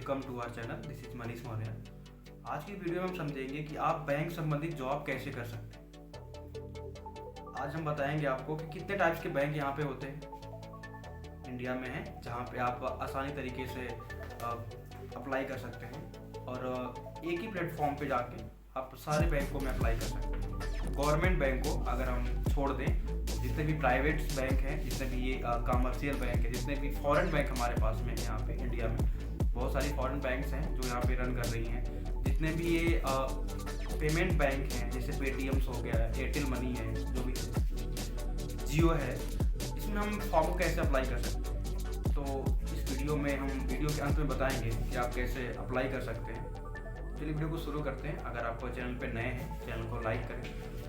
Welcome to our channel. This is Manish Maurya. आज की video में हम समझेंगे कि आप बैंक संबंधित जॉब कैसे कर सकते हैं। आज हम बताएंगे आपको कि कितने टाइप्स के बैंक यहाँ पे होते हैं, इंडिया में हैं, जहाँ पे आप आसानी तरीके से अप्लाई कर सकते हैं और एक ही प्लेटफॉर्म पे जाके आप सारे बैंकों में अप्लाई कर सकते हैं। गवर्नमेंट बैंक को अगर हम छोड़ दें, जितने भी प्राइवेट बैंक हैं, जितने भी ये कमर्शियल बैंक है, जितने भी फॉरेन बैंक हमारे पास में यहाँ पे इंडिया में बहुत सारी फॉरेन बैंक्स हैं जो यहाँ पे रन कर रही हैं। जितने भी ये पेमेंट बैंक हैं, जैसे पेटीएम्स हो गया, एयरटेल मनी है, जो भी जियो है, इसमें हम फॉर्म कैसे अप्लाई कर सकते हैं। तो इस वीडियो में हम वीडियो के अंत में बताएंगे कि आप कैसे अप्लाई कर सकते हैं। चलिए वीडियो को शुरू करते हैं। अगर आप चैनल पे नए हैं, चैनल को लाइक करें,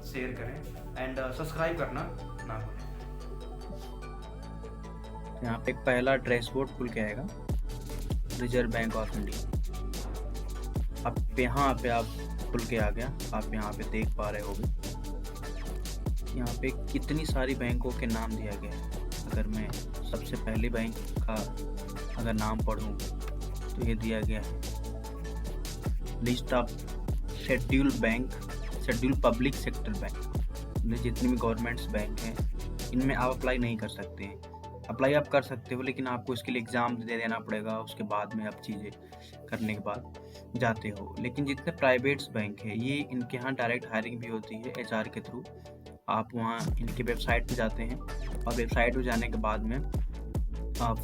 शेयर करें एंड सब्सक्राइब करना ना भूलें। यहाँ पे एक पहला डैशबोर्ड खुल के आएगा, रिजर्व बैंक ऑफ इंडिया। अब यहाँ पे आप खुल के आ गया, आप यहाँ पे देख पा रहे होगे यहाँ पे कितनी सारी बैंकों के नाम दिया गया है। अगर मैं सबसे पहले बैंक का अगर नाम पढ़ूँ तो ये दिया गया है list of schedule bank, schedule public sector bank. जितनी भी गवर्नमेंट्स बैंक हैं इनमें आप अप्लाई नहीं कर सकते हैं। अप्लाई आप कर सकते हो, लेकिन आपको इसके लिए एग्ज़ाम दे देना पड़ेगा, उसके बाद में आप चीज़ें करने के बाद जाते हो। लेकिन जितने प्राइवेट्स बैंक है ये इनके यहाँ डायरेक्ट हायरिंग भी होती है HR के थ्रू। आप वहाँ इनकी वेबसाइट पे जाते हैं और वेबसाइट पे जाने के बाद में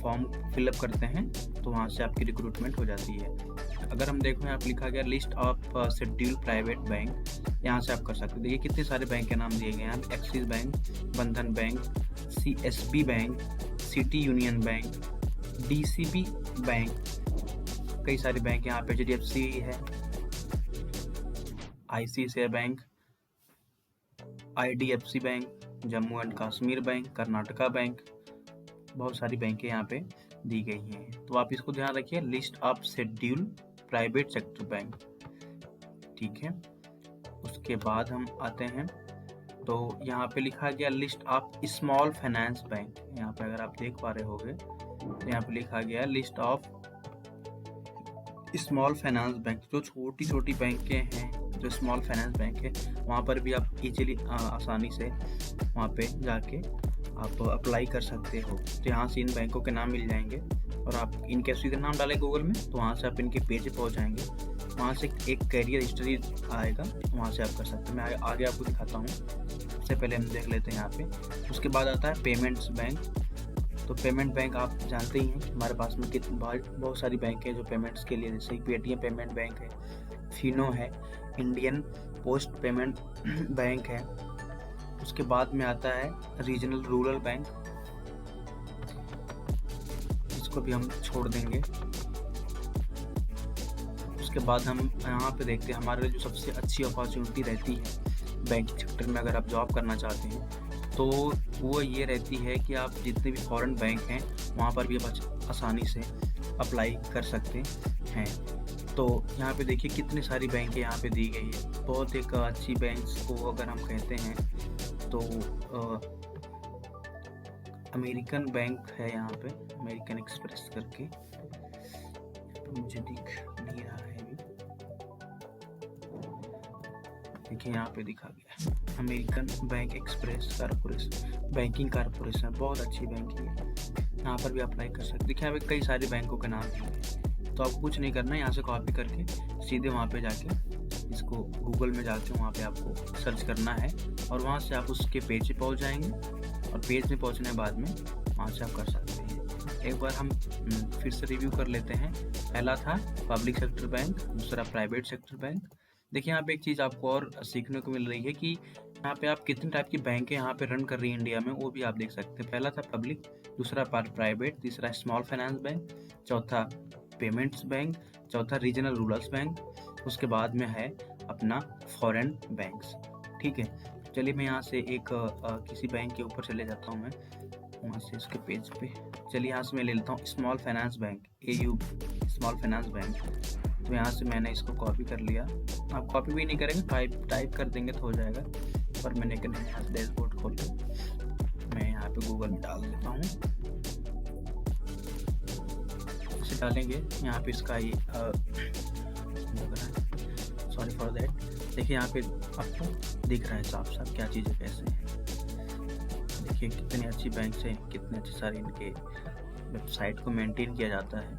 फॉर्म फिलअप करते हैं, तो वहाँ से आपकी रिक्रूटमेंट हो जाती है। अगर हम देखो यहाँ पर लिखा गया list of schedule private bank, यहाँ से आप कर सकते हो। देखिए कितने सारे बैंक के नाम दिए गए हैं। एक्सिस बैंक, बंधन bank, CSB bank, city union bank, DCB bank, कई सारे बैंक यहाँ पे, HDFC है, ICICI bank, IDFC bank, Jammu and Kashmir bank, Karnataka bank, बहुत सारी बैंकें यहाँ पे दी गई हैं। तो आप इसको ध्यान रखिए, list of schedule private sector bank, ठीक है। उसके बाद हम आते हैं तो यहाँ पे लिखा गया list of small finance bank. यहाँ पे अगर आप देख पा रहे होगे तो यहाँ पे लिखा गया list of small finance bank. जो छोटी छोटी बैंकें हैं, जो स्मॉल फाइनेंस बैंक है, वहाँ पर भी आप इजीली आसानी से वहाँ पे जाके आप अप्लाई कर सकते हो। तो यहाँ से इन बैंकों के नाम मिल जाएंगे और आप इनके सीधे नाम डालें गूगल में, तो वहाँ से आप इनके पेज पे पहुँच जाएंगे। वहाँ से एक कैरियर हिस्ट्री आएगा, वहाँ से आप कर सकते हैं। मैं आगे आपको दिखाता हूँ। सबसे पहले हम देख लेते हैं यहाँ पे। उसके बाद आता है पेमेंट्स बैंक। तो पेमेंट बैंक आप जानते ही हैं कि हमारे पास में कितनी बहुत सारी बैंक है जो पेमेंट्स के लिए, जैसे पेटीएम पेमेंट बैंक है, फिनो है, इंडियन पोस्ट पेमेंट बैंक है। उसके बाद में आता है रीजनल रूरल बैंक, इसको भी हम छोड़ देंगे। उसके बाद हम यहाँ पे देखते हैं हमारे लिए जो सबसे अच्छी अपॉर्चुनिटी रहती है बैंक सेक्टर में अगर आप जॉब करना चाहते हैं, तो वो ये रहती है कि आप जितने भी फॉरेन बैंक हैं वहाँ पर भी आप आसानी से अप्लाई कर सकते हैं। तो यहाँ पे देखिए कितनी सारी बैंकें यहाँ पे दी गई है। बहुत एक अच्छी बैंक्स को अगर हम कहते हैं तो अमेरिकन बैंक है यहाँ पे, अमेरिकन एक्सप्रेस करके, तो मुझे दिख नहीं रहा है अभी। देखिए यहाँ पे दिखा गया American bank express corporation, banking corporation, बहुत अच्छी बैंकिंग है। यहाँ पर भी अप्लाई कर सकते। देखिए यहाँ पे कई सारे बैंकों के नाम दिए हैं, तो आपको कुछ नहीं करना है, यहाँ से कॉपी करके सीधे वहाँ पे जाके इसको गूगल में जाके वहाँ पे आपको सर्च करना है और वहाँ से आप उसके पेज पे पहुँच जाएंगे और पेज में पहुँचने के बाद में वहाँ से आप कर सकते हैं। एक बार हम फिर से रिव्यू कर लेते हैं। पहला था पब्लिक सेक्टर बैंक, दूसरा प्राइवेट सेक्टर बैंक। देखिए यहाँ पे एक चीज़ आपको और सीखने को मिल रही है कि यहाँ पे आप कितनी टाइप की बैंकें यहाँ पे रन कर रही हैं इंडिया में, वो भी आप देख सकते हैं। पहला था पब्लिक, दूसरा प्राइवेट, तीसरा स्मॉल फाइनेंस बैंक, चौथा पेमेंट्स बैंक, चौथा रीजनल रूरल बैंक, उसके बाद में है अपना फॉरेन बैंक्स, ठीक है। चलिए मैं यहाँ से एक किसी बैंक के ऊपर चले जाता हूँ, मैं वहाँ से इसके पेज पे चलिए यहाँ से मैं ले लेता हूँ small finance bank, AU small finance bank. तो यहाँ से मैंने इसको कॉपी कर लिया। आप कॉपी भी नहीं करेंगे, टाइप कर देंगे तो हो जाएगा, पर मैंने यहाँ से डैशबोर्ड खोल के मैं यहाँ पे गूगल में डाल देता हूँ जैसे डालेंगे यहाँ पे इसका ये सॉरी फॉर दैट। देखिए यहाँ पे आपको दिख रहा है साफ साफ क्या चीज़ें कैसे हैं। देखिए कितनी अच्छी बैंक से कितने अच्छे सारे इनके वेबसाइट को मेंटेन किया जाता है।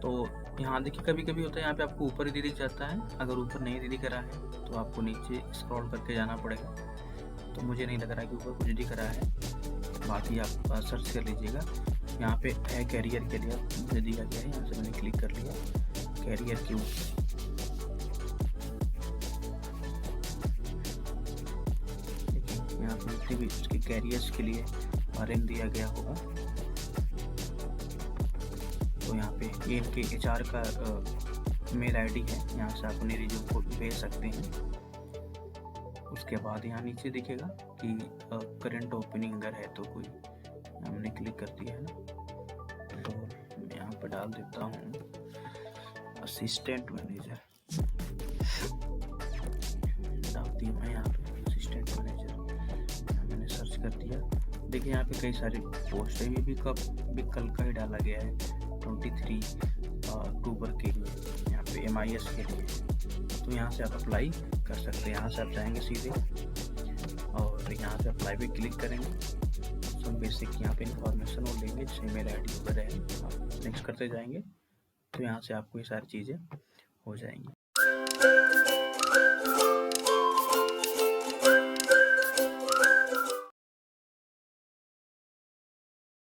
तो यहाँ देखिए कभी कभी होता है यहाँ पे आपको ऊपर ही दिख जाता है, अगर ऊपर नहीं दिख रहा है तो आपको नीचे स्क्रॉल करके जाना पड़ेगा। तो मुझे नहीं लग रहा कि ऊपर कुछ दिख रहा है, बाकी आप सर्च कर लीजिएगा। यहाँ पे है कैरियर के लिए मुझे दिया गया है, यहाँ से मैंने क्लिक कर लिया कैरियर के ऊपर। देखिए यहाँ पे जितने भी उसके कैरियर्स के लिए RN दिया गया होगा। तो यहाँ पे ये इनके HR का मेल ID है, यहाँ से आप अपने रिज्यूम को भेज सकते हैं। उसके बाद यहाँ नीचे दिखेगा कि करंट ओपनिंग अगर है तो कोई, हमने क्लिक कर दिया है ना, तो मैं यहाँ पर डाल देता हूँ असिस्टेंट मैनेजर। डालती हूँ मैं यहाँ पे असिस्टेंट मैनेजर, मैंने सर्च कर दिया। देखिए यहाँ पे कई सारे पोस्ट है, ये भी कल का ही डाला गया है 23 अक्टूबर के लिए, यहाँ पे MIS के लिए। तो यहाँ से आप अप्लाई कर सकते हैं। यहाँ से आप जाएंगे सीधे और यहाँ से अप्लाई पे क्लिक करेंगे। सब बेसिक यहाँ पे इंफॉर्मेशन वो लेंगे, जैसे मेल ID वगैरह है, आप नेक्स्ट करते जाएंगे तो यहाँ से आपको ये सारी चीज़ें हो जाएंगी।